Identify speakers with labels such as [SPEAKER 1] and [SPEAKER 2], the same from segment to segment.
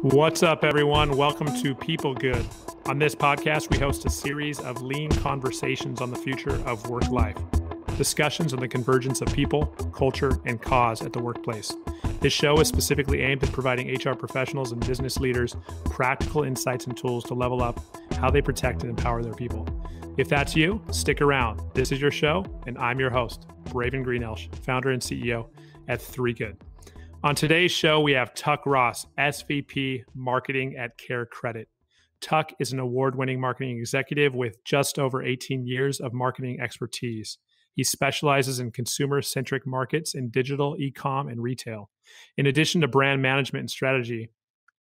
[SPEAKER 1] What's up, everyone? Welcome to People Good. On this podcast, we host a series of lean conversations on the future of work life, discussions on the convergence of people, culture, and cause at the workplace. This show is specifically aimed at providing HR professionals and business leaders practical insights and tools to level up how they protect and empower their people. If that's you, stick around. This is your show, and I'm your host, Braven Greenelsh, founder and CEO at 3 Good. On today's show, we have Tuck Ross, SVP Marketing at Care Credit. Tuck is an award-winning marketing executive with just over 18 years of marketing expertise. He specializes in consumer-centric markets in digital, e-com, and retail. In addition to brand management and strategy,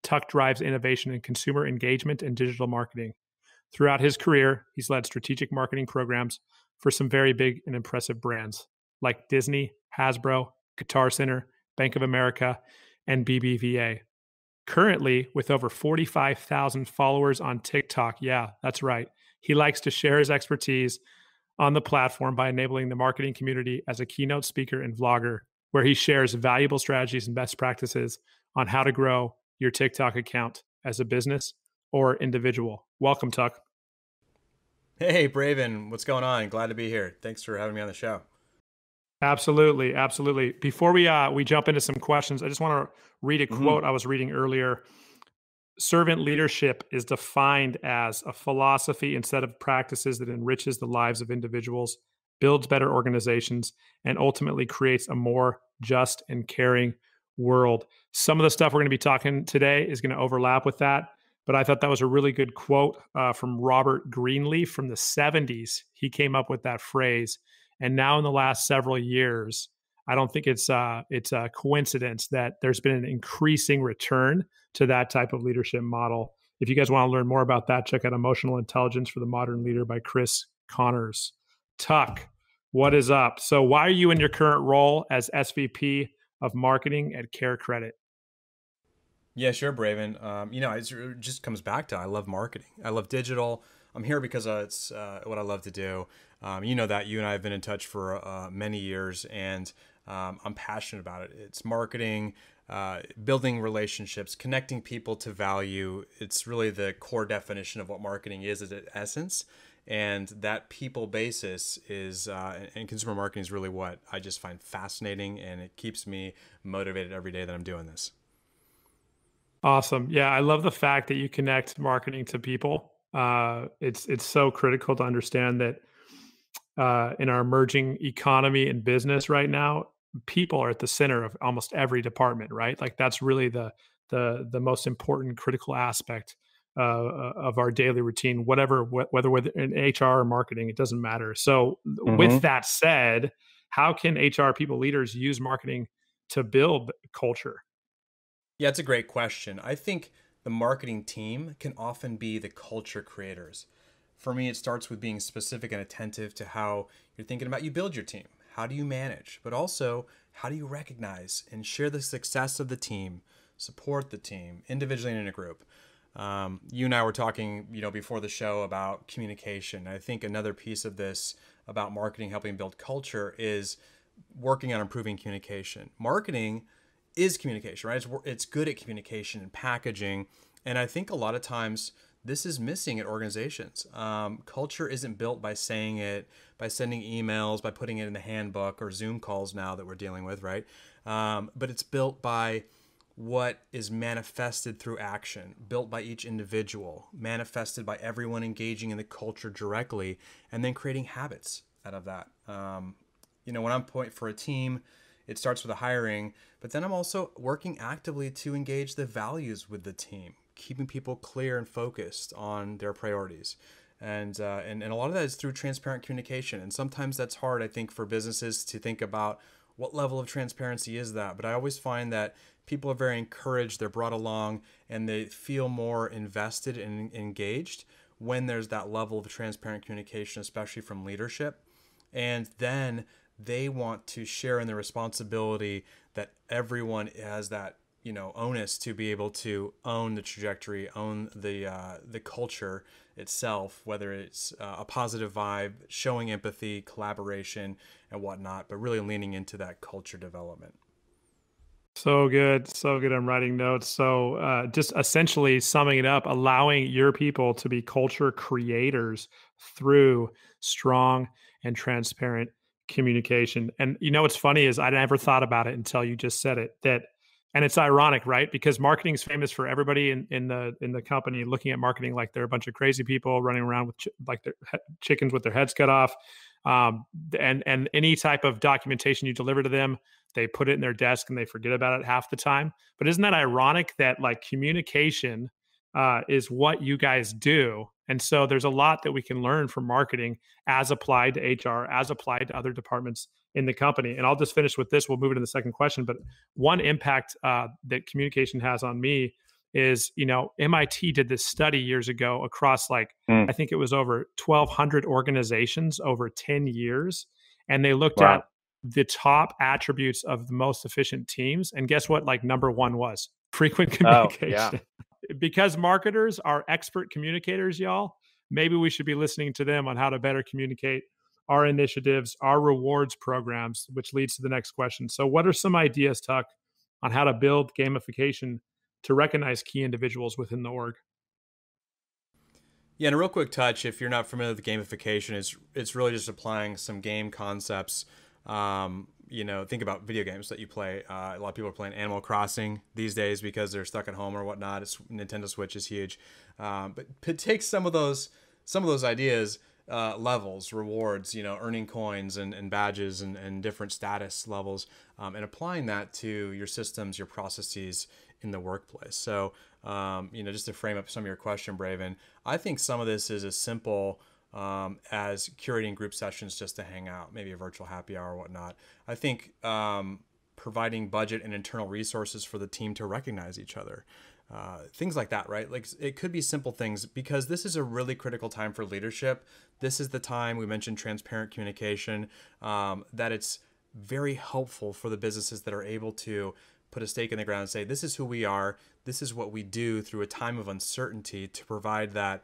[SPEAKER 1] Tuck drives innovation in consumer engagement and digital marketing. Throughout his career, he's led strategic marketing programs for some very big and impressive brands like Disney, Hasbro, Guitar Center, Bank of America, and BBVA. Currently, with over 45,000 followers on TikTok, yeah, that's right, he likes to share his expertise on the platform by enabling the marketing community as a keynote speaker and vlogger, where he shares valuable strategies and best practices on how to grow your TikTok account as a business or individual. Welcome, Tuck.
[SPEAKER 2] Hey, Braven, what's going on? Glad to be here. Thanks for having me on the show.
[SPEAKER 1] Absolutely, absolutely. Before we jump into some questions, I just want to read a quote I was reading earlier. Servant leadership is defined as a philosophy and set of practices that enriches the lives of individuals, builds better organizations, and ultimately creates a more just and caring world. Some of the stuff we're going to be talking today is going to overlap with that, but I thought that was a really good quote from Robert Greenleaf from the 70s. He came up with that phrase. And now in the last several years, I don't think it's a coincidence that there's been an increasing return to that type of leadership model. If you guys want to learn more about that, check out Emotional Intelligence for the Modern Leader by Chris Connors. Tuck, what is up? So why are you in your current role as SVP of Marketing at Care Credit?
[SPEAKER 2] Yeah, sure, Braven. It just comes back to I love marketing. I love digital. I'm here because it's what I love to do. You know that you and I have been in touch for many years, and I'm passionate about it. It's marketing, building relationships, connecting people to value. It's really the core definition of what marketing is at its essence. And that people basis is, and consumer marketing is really what I just find fascinating, and it keeps me motivated every day that I'm doing this.
[SPEAKER 1] Awesome. Yeah, I love the fact that you connect marketing to people. It's so critical to understand that in our emerging economy and business right now, people are at the center of almost every department, right? Like that's really the most important critical aspect of our daily routine, whether in HR or marketing, it doesn't matter. So with that said, how can HR people leaders use marketing to build culture?
[SPEAKER 2] Yeah, it's a great question. I think the marketing team can often be the culture creators. For me, it starts with being specific and attentive to how you're thinking about you build your team. How do you manage? But also, how do you recognize and share the success of the team, support the team individually and in a group? You and I were talking, before the show about communication. I think another piece of this about marketing helping build culture is working on improving communication. Marketing is communication, right? It's good at communication and packaging. And I think a lot of times this is missing at organizations. Culture isn't built by saying it, by sending emails, by putting it in the handbook or Zoom calls now that we're dealing with, right? But it's built by what is manifested through action, built by each individual, manifested by everyone engaging in the culture directly, and then creating habits out of that. When I'm point for a team, it starts with a hiring, but then I'm also working actively to engage the values with the team, keeping people clear and focused on their priorities. And a lot of that is through transparent communication. And sometimes that's hard, I think, for businesses to think about what level of transparency is that. But I always find that people are very encouraged, they're brought along, and they feel more invested and engaged when there's that level of transparent communication, especially from leadership. And then they want to share in the responsibility that everyone has that, onus to be able to own the trajectory, own the culture itself, whether it's a positive vibe, showing empathy, collaboration, and whatnot, but really leaning into that culture development.
[SPEAKER 1] So good. So good. I'm writing notes. So, just essentially summing it up, allowing your people to be culture creators through strong and transparent communication. And what's funny is I never thought about it until you just said it. And it's ironic, right? Because marketing is famous for everybody in the company looking at marketing like they're a bunch of crazy people running around with like their chickens with their heads cut off. And any type of documentation you deliver to them, they put it in their desk and they forget about it half the time. But isn't that ironic that like communication is what you guys do? And so there's a lot that we can learn from marketing as applied to HR, as applied to other departments in the company. And I'll just finish with this. We'll move into the second question. But one impact that communication has on me is, MIT did this study years ago across like, I think it was over 1,200 organizations over 10 years. And they looked
[SPEAKER 3] Wow.
[SPEAKER 1] at the top attributes of the most efficient teams. And guess what? Like number one was frequent communication.
[SPEAKER 3] Oh, yeah.
[SPEAKER 1] Because marketers are expert communicators, y'all, maybe we should be listening to them on how to better communicate our initiatives, our rewards programs, which leads to the next question. So what are some ideas, Tuck, on how to build gamification to recognize key individuals within the org?
[SPEAKER 2] Yeah, and a real quick touch, if you're not familiar with gamification, it's really just applying some game concepts. Think about video games that you play. A lot of people are playing Animal Crossing these days because they're stuck at home or whatnot. Nintendo Switch is huge, but take some of those ideas, levels, rewards, earning coins and badges and different status levels, and applying that to your systems, your processes in the workplace. So, just to frame up some of your question, Braven, I think some of this is as simple as curating group sessions just to hang out, maybe a virtual happy hour or whatnot. I think providing budget and internal resources for the team to recognize each other. Things like that, right? Like it could be simple things because this is a really critical time for leadership. This is the time we mentioned transparent communication, that it's very helpful for the businesses that are able to put a stake in the ground and say, this is who we are. This is what we do through a time of uncertainty to provide that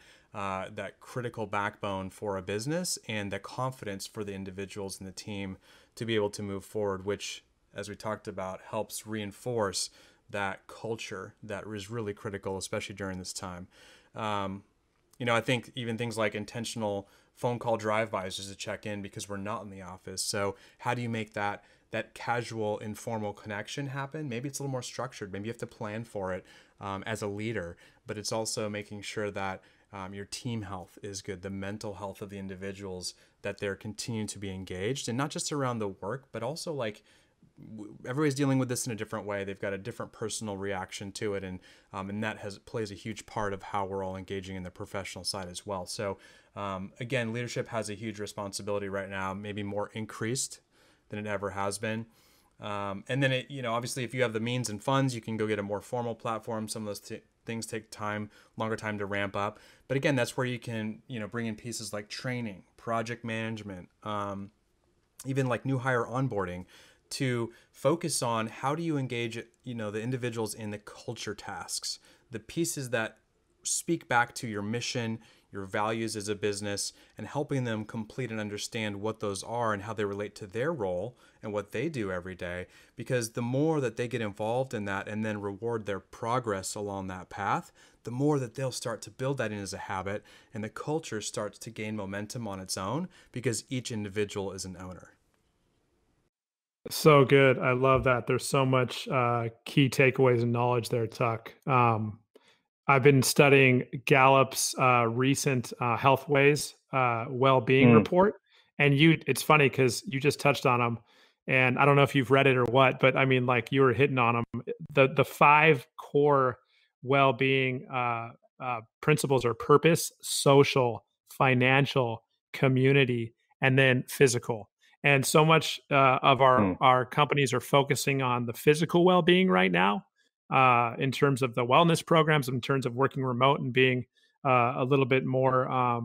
[SPEAKER 2] critical backbone for a business and the confidence for the individuals in the team to be able to move forward, which, as we talked about, helps reinforce that culture that is really critical, especially during this time. I think even things like intentional phone call drive-bys just to check in because we're not in the office. So how do you make that casual, informal connection happen? Maybe it's a little more structured. Maybe you have to plan for it as a leader, but it's also making sure that your team health is good, the mental health of the individuals, that they're continuing to be engaged, and not just around the work, but also like everybody's dealing with this in a different way. They've got a different personal reaction to it, and that plays a huge part of how we're all engaging in the professional side as well. So again, leadership has a huge responsibility right now, maybe more increased than it ever has been. And then obviously, if you have the means and funds, you can go get a more formal platform. Some of those things take longer time to ramp up. But again, that's where you can bring in pieces like training, project management, even like new hire onboarding, to focus on how do you engage the individuals in the culture tasks, the pieces that speak back to your mission, your values as a business, and helping them complete and understand what those are and how they relate to their role and what they do every day. Because the more that they get involved in that and then reward their progress along that path, the more that they'll start to build that in as a habit, and the culture starts to gain momentum on its own because each individual is an owner.
[SPEAKER 1] So good. I love that. There's so much key takeaways and knowledge there, Tuck. I've been studying Gallup's recent Healthways well-being report, and it's funny because you just touched on them, and I don't know if you've read it or what, but I mean, like you were hitting on them. The 5 core well-being principles are purpose, social, financial, community, and then physical. And so much of our companies are focusing on the physical well-being right now, in terms of the wellness programs, in terms of working remote and being a little bit more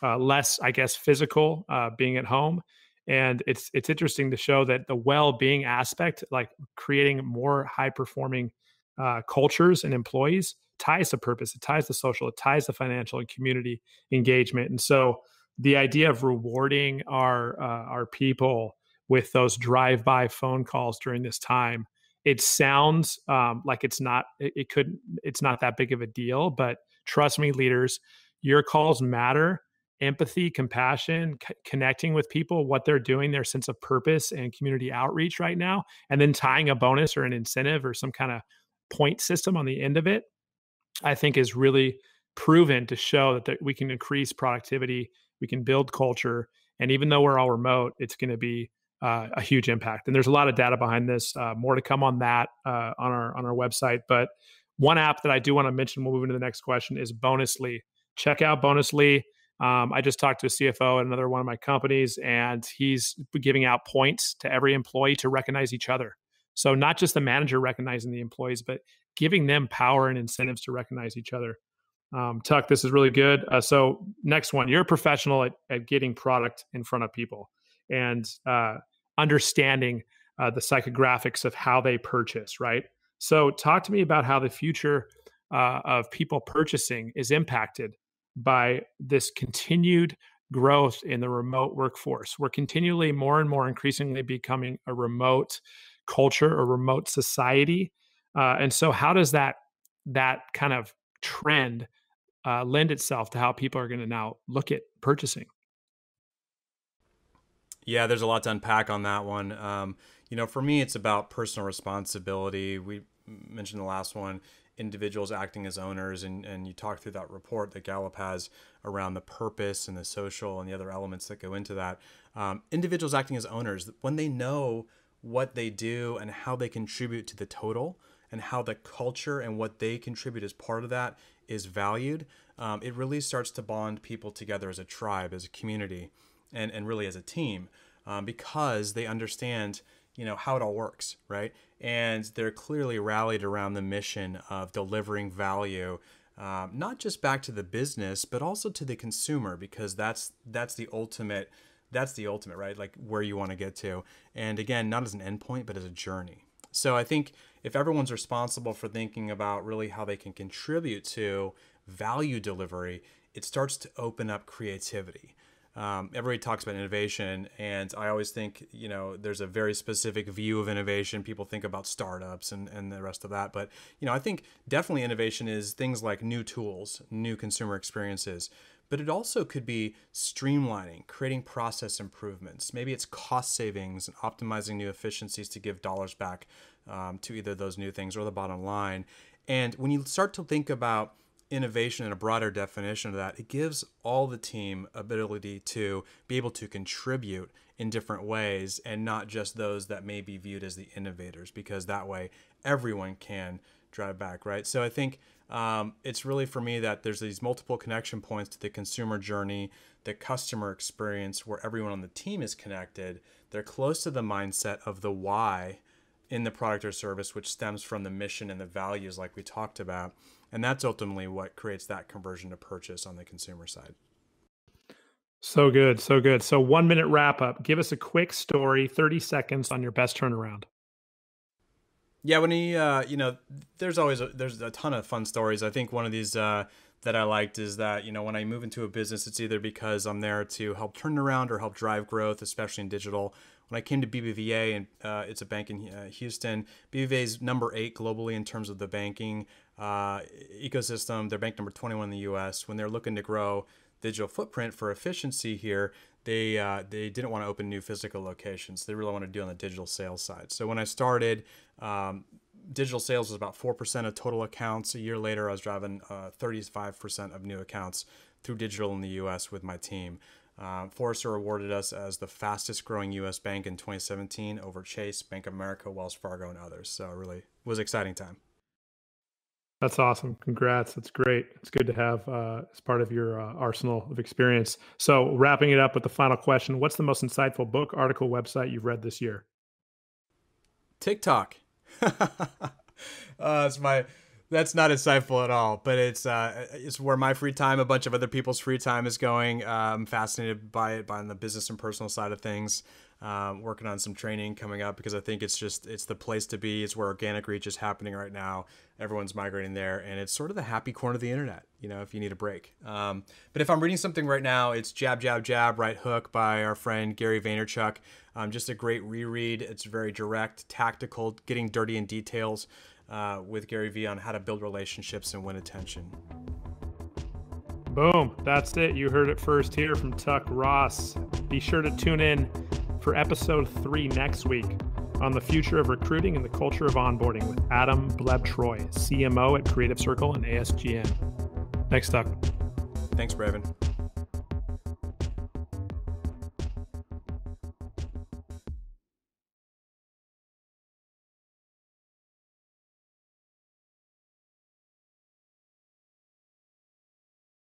[SPEAKER 1] less, I guess, physical, being at home. And it's interesting to show that the well-being aspect, like creating more high-performing cultures and employees, ties to purpose, it ties to social, it ties to financial and community engagement. And so the idea of rewarding our people with those drive-by phone calls during this time it sounds like it's not it's not that big of a deal, but trust me, leaders, your calls matter. Empathy, compassion, connecting with people, what they're doing, their sense of purpose and community outreach right now, and then tying a bonus or an incentive or some kind of point system on the end of it, I think is really proven to show that we can increase productivity, we can build culture, and even though we're all remote, it's going to be a huge impact. And there's a lot of data behind this. More to come on that on our website. But one app that I do want to mention, we'll move into the next question, is Bonusly. Check out Bonusly. I just talked to a CFO at another one of my companies, and he's giving out points to every employee to recognize each other. So not just the manager recognizing the employees, but giving them power and incentives to recognize each other. Tuck, this is really good. So next one, you're a professional at getting product in front of people and understanding the psychographics of how they purchase, right? So talk to me about how the future of people purchasing is impacted by this continued growth in the remote workforce. We're continually more and more increasingly becoming a remote culture, a remote society. And so how does that kind of trend lend itself to how people are going to now look at purchasing?
[SPEAKER 2] Yeah, there's a lot to unpack on that one. For me, it's about personal responsibility. We mentioned the last one, individuals acting as owners, and you talked through that report that Gallup has around the purpose and the social and the other elements that go into that. Individuals acting as owners, when they know what they do and how they contribute to the total and how the culture and what they contribute as part of that is valued, it really starts to bond people together as a tribe, as a community, and really as a team, because they understand how it all works, right? And they're clearly rallied around the mission of delivering value, not just back to the business, but also to the consumer, because that's the ultimate, right? Like where you want to get to. And again, not as an endpoint, but as a journey. So I think if everyone's responsible for thinking about really how they can contribute to value delivery, it starts to open up creativity. Everybody talks about innovation, and I always think, there's a very specific view of innovation. People think about startups and the rest of that. But, I think definitely innovation is things like new tools, new consumer experiences. But it also could be streamlining, creating process improvements. Maybe it's cost savings and optimizing new efficiencies to give dollars back to either those new things or the bottom line. And when you start to think about innovation and a broader definition of that, it gives all the team ability to be able to contribute in different ways and not just those that may be viewed as the innovators, because that way everyone can drive back, right? So I think it's really for me that there's these multiple connection points to the consumer journey, the customer experience, where everyone on the team is connected. They're close to the mindset of the why in the product or service, which stems from the mission and the values like we talked about. And that's ultimately what creates that conversion to purchase on the consumer side.
[SPEAKER 1] So good. So good. So 1 minute wrap up. Give us a quick story, 30 seconds on your best turnaround.
[SPEAKER 2] Yeah, when there's a ton of fun stories. I think one of these that I liked is that, when I move into a business, it's either because I'm there to help turn it around or help drive growth, especially in digital. When I came to BBVA, and it's a bank in Houston, BBVA is number 8 globally in terms of the banking ecosystem. They're bank number 21 in the U.S. When they're looking to grow digital footprint for efficiency here, they didn't want to open new physical locations. They really want to do on the digital sales side. So when I started, digital sales was about 4% of total accounts. A year later, I was driving 35% of new accounts through digital in the U.S. with my team. Forrester awarded us as the fastest growing U.S. bank in 2017 over Chase, Bank of America, Wells Fargo, and others. So it really was an exciting time.
[SPEAKER 1] That's awesome. Congrats. That's great. It's good to have as part of your arsenal of experience. So wrapping it up with the final question, what's the most insightful book, article, website you've read this year?
[SPEAKER 2] TikTok. That's not insightful at all, but it's where my free time, a bunch of other people's free time is going. I'm fascinated by it, by the business and personal side of things. working on some training coming up because I think it's the place to be. It's where organic reach is happening right now. Everyone's migrating there, and it's sort of the happy corner of the internet, if you need a break. But if I'm reading something right now, it's Jab, Jab, Jab, Right Hook by our friend Gary Vaynerchuk. Just a great reread. It's very direct, tactical, getting dirty in details with Gary V on how to build relationships and win attention.
[SPEAKER 1] Boom. That's it. You heard it first here from Tuck Ross. Be sure to tune in for episode 3 next week on the future of recruiting and the culture of onboarding with Adam Bleb-Troy, CMO at Creative Circle and ASGN. Thanks, Tuck.
[SPEAKER 2] Thanks, Braven.